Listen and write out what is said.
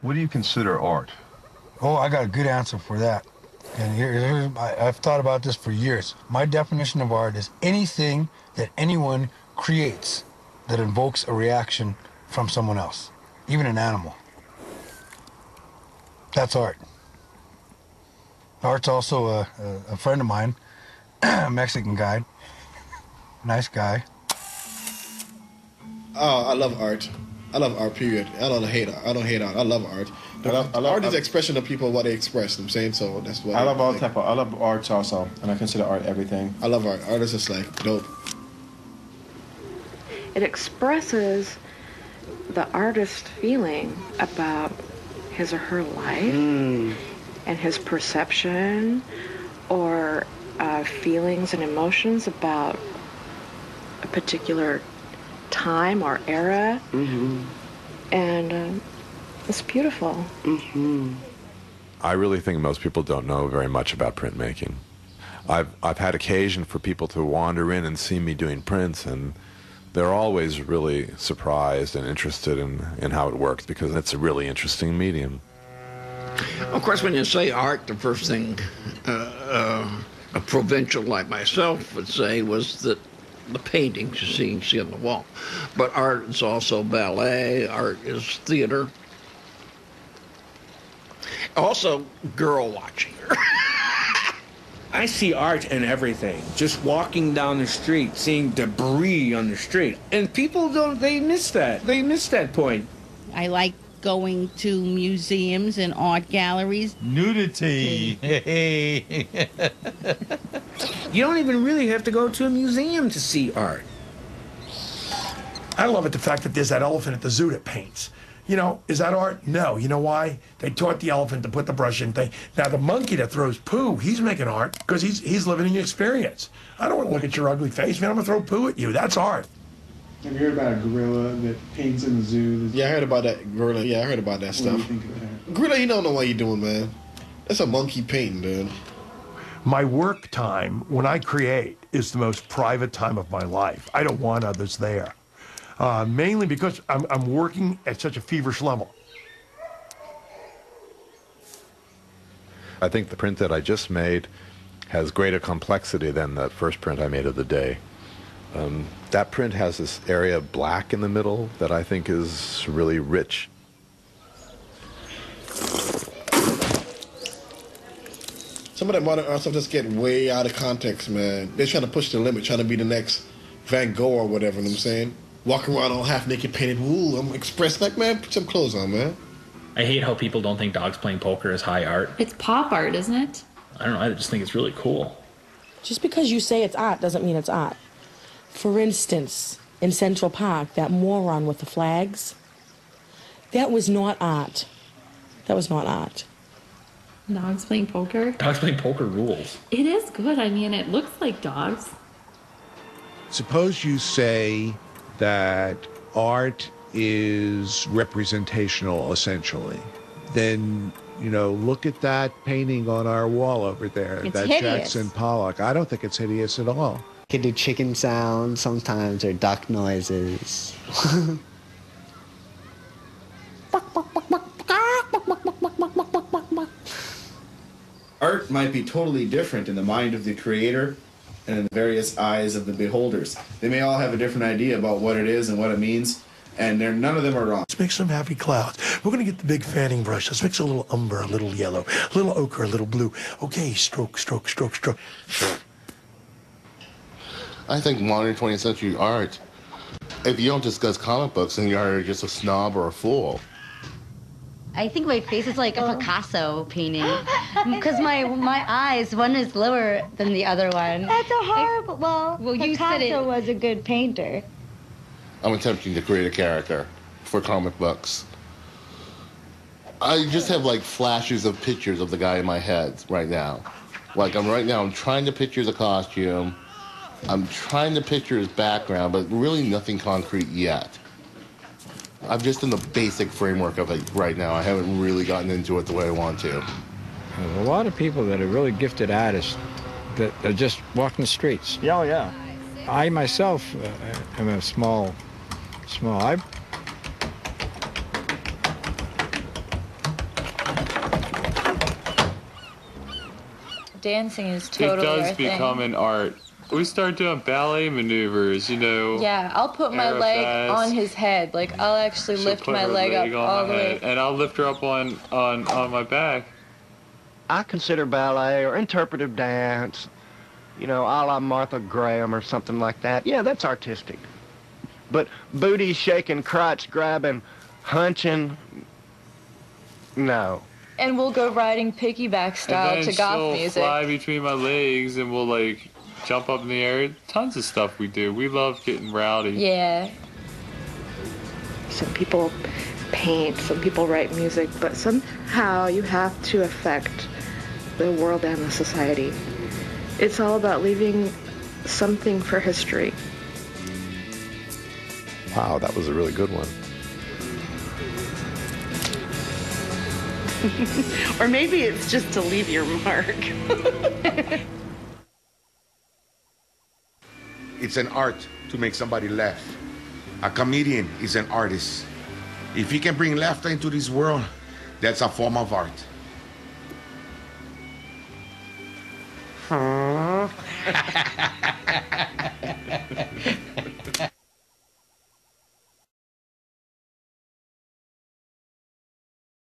What do you consider art? Oh, I got a good answer for that. And I've thought about this for years. My definition of art is anything that anyone creates that invokes a reaction from someone else, even an animal. That's art. Art's also a friend of mine, a Mexican guy, nice guy. Oh, I love art. I love art, period. I don't hate art. I love art. Art is the expression of people, what they express, you know what I'm saying? So that's what I love all type of, I love arts also, and I consider art everything. I love art. Art is just like dope. It expresses the artist's feeling about his or her life and his perception or feelings and emotions about a particular time or era. And it's beautiful. I really think most people don't know very much about printmaking. I've had occasion for people to wander in and see me doing prints, and they're always really surprised and interested in how it works, because it's a really interesting medium. Of course, when you say art, the first thing a provincial like myself would say was that the paintings you see on the wall. But art is also ballet, art is theater. Also, girl watching. I see art in everything. Just walking down the street, seeing debris on the street. And people they miss that. They miss that point. I like going to museums and art galleries. Nudity. You don't even really have to go to a museum to see art. I love it, the fact that there's that elephant at the zoo that paints. You know, is that art? No. You know why? They taught the elephant to put the brush in thing. Now, the monkey that throws poo, he's making art because he's living in the experience. I don't want to look at your ugly face, man. I'm going to throw poo at you. That's art. Have you heard about a gorilla that paints in the zoo? Yeah, I heard about that gorilla. Yeah, I heard about that stuff. What do you think of that? Gorilla, you don't know what you're doing, man. That's a monkey painting, dude. My work time, when I create, is the most private time of my life. I don't want others there. Mainly because I'm working at such a feverish level. I think the print that I just made has greater complexity than the first print I made of the day. That print has this area of black in the middle that I think is really rich. Some of that modern art stuff just get way out of context, man. They're trying to push the limit, trying to be the next Van Gogh or whatever, you know what I'm saying? Walking around all half naked, painted. Ooh, I'm expressed. Like, man, put some clothes on, man. I hate how people don't think dogs playing poker is high art. It's pop art, isn't it? I don't know, I just think it's really cool. Just because you say it's art doesn't mean it's art. For instance, in Central Park, that moron with the flags, that was not art. That was not art. Dogs playing poker? Dogs playing poker rules. It is good. I mean, it looks like dogs. Suppose you say that art is representational, essentially. Then, you know, look at that painting on our wall over there. It's that hideous. Jackson Pollock. I don't think it's hideous at all. You can do chicken sounds sometimes or duck noises. Art might be totally different in the mind of the creator and in the various eyes of the beholders. They may all have a different idea about what it is and what it means, and none of them are wrong. Let's make some happy clouds. We're going to get the big fanning brush. Let's mix a little umber, a little yellow, a little ochre, a little blue. Okay, stroke, stroke, stroke, stroke. I think modern 20th century art, if you don't discuss comic books, then you're just a snob or a fool. I think my face is like a Picasso painting because my eyes, one is lower than the other one. That's a horrible. Well, you said Picasso it. was a good painter. I'm attempting to create a character for comic books. I just have like flashes of pictures of the guy in my head right now. Like I'm trying to picture the costume. I'm trying to picture his background, but really nothing concrete yet. I'm just in the basic framework of it right now. I haven't really gotten into it the way I want to. There's a lot of people that are really gifted artists that are just walking the streets. Yeah, oh, yeah. I myself am a small. dancing is It totally does our become thing. an art. We start doing ballet maneuvers, you know. Yeah, I'll put my leg Arabesque. on his head. Like, I'll actually She'll lift put my her leg up on all my the way. head, and I'll lift her up on my back. I consider ballet or interpretive dance, you know, a la Martha Graham or something like that. Yeah, that's artistic. But booty shaking, crotch grabbing, hunching, no. And we'll go riding piggyback style And to then goth she'll music. fly between my legs, and we'll like jump up in the air. Tons of stuff we do. We love getting rowdy. Yeah. Some people paint, some people write music, but somehow you have to affect the world and the society. It's all about leaving something for history. Wow, that was a really good one. Or maybe it's just to leave your mark. It's an art to make somebody laugh. A comedian is an artist. If he can bring laughter into this world, that's a form of art. Huh?